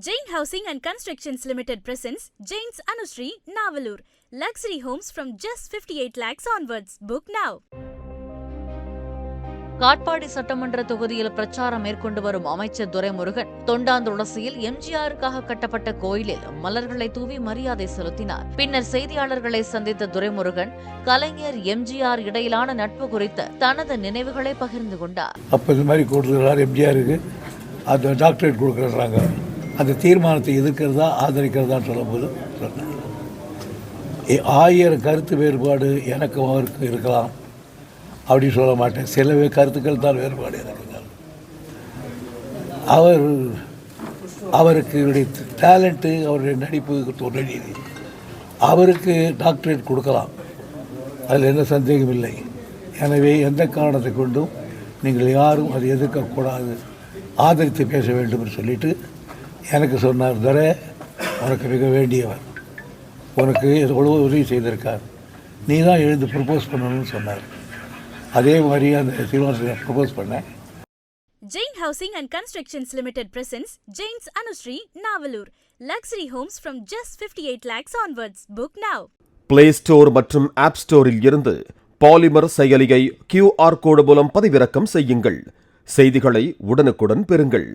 Jain Housing and Constructions Limited presents Jain's Anushree, Navalur. Luxury homes from just 58 lakhs onwards. Book now. Katpadi சட்டமன்ற தொகுதியில் பிரச்சாரம் மேற்கொண்டு வரும் அமைச்சர் துரைமுருகன் தொண்டாந்துளசியில் எம்ஜிஆருக்காக கட்டப்பட்ட கோயிலில் மலர்களை தூவி மரியாதை செலுத்தினார். பின்னர் செய்தியாளர்களை சந்தித்த துரைமுருகன் கலைஞர் எம்ஜிஆர் இடையிலான நட்பு குறித்து தனது நினைவுகளை பகிர்ந்து கொண்டார். எம்ஜிஆருக்கு அந்த டாக்டரேட் கொடுக்குறாங்க, அந்த தீர்மானத்தை எதிர்க்கிறதா ஆதரிக்கிறதான்னு சொல்லும்போது சொன்னார், 1000 கருத்து வேறுபாடு எனக்கும் அவருக்கும் இருக்கலாம் அப்படின்னு சொல்ல மாட்டேன். சில கருத்துக்கள் தான் வேறுபாடு எனக்கு. அவருக்கு டேலண்ட்டு, அவருடைய நடிப்பு தொழில், அவருக்கு டாக்டரேட் கொடுக்கலாம், அதில் எந்த சந்தேகம் இல்லை. எனவே எந்த காரணத்தை கொண்டும் நீங்கள் யாரும் அதை எதிர்க்கக்கூடாது, ஆதரித்து பேச வேண்டும் என்று சொல்லிட்டு எனக்கு சொன்னார், தரே உனக்கு மிக வேண்டியவர், உனக்கு எவ்வளோ உதவி செய்திருக்கார், நீ தான் எழுந்து ப்ரப்போஸ் பண்ணணும்னு சொன்னார். அதே மாதிரி அந்த தீர்மானத்தை ப்ரப்போஸ் பண்ணேன். Jain Housing and Constructions Limited presents Jain's Anushree, Navalur. Luxury homes from just 58 lakhs onwards. Book now. Play Store மற்றும் App Storeல் இருந்து பாலிமர் செயலியை QR கோடு மூலம் பதிவிறக்கம் செய்யுங்கள். செய்திகளை உடனுக்குடன் பெறுங்கள்.